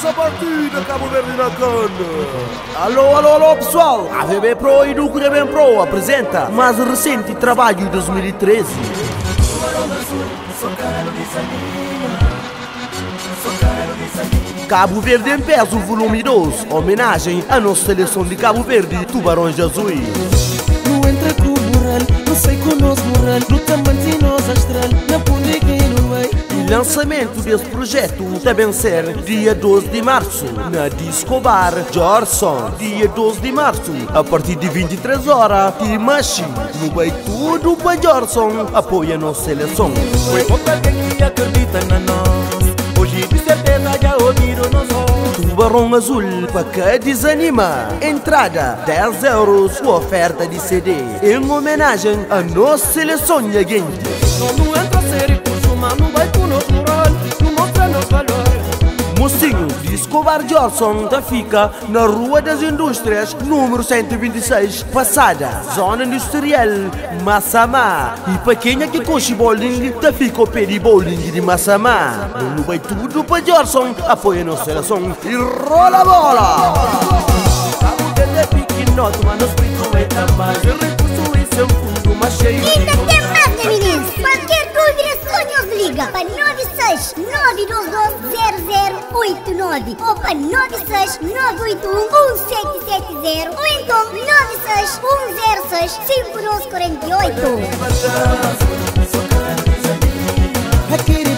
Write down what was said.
Passa a partida, Cabo Verde na cana. Alô, alô, alô, pessoal. A VB Pro e Duco da Bem Pro apresenta mais recente trabalho de 2013. Cabo Verde em peso, volume 2. Homenagem à nossa seleção de Cabo Verde, Tubarões Azuis. No entra com o moral, não sei conosco moral, luta mantinos astral, na pundiga e no meio. E lançamento desse projeto também ser dia 12 de março, na Disco Bar Jorson. Dia 12 de março, a partir de 23 horas, Timachi, no Bem Tudo para Jorson, apoia a nossa seleção. Foi pouca alguém que acredita na nós, hoje de certeza já ouviram nós. Tubarão Azul, para que desanima. Entrada 10 euros, oferta de CD. Em homenagem à nossa seleção gente. Não entra sério por chumar, não vai com nosso moral, não mostra nosso valor. Mocinho, Disco Bar Jorson da fica na Rua das Indústrias, número 126, passada, Zona Industrial, Massamá. E para quem é que coxe bowling, da fica o peri bowling de Massamá. Não vai tudo para Jorson, apoia a nossa seleção e rola a bola! Cabo Verde é pequenote, mas nos brincos é capaz. O recurso é seu fundo, mas cheio de Ainda tem mais, meninos! Qualquer dúvida, só nos liga para 96 922 0089 ou para 96 981 1770 ou então 96 106 51248. Aquele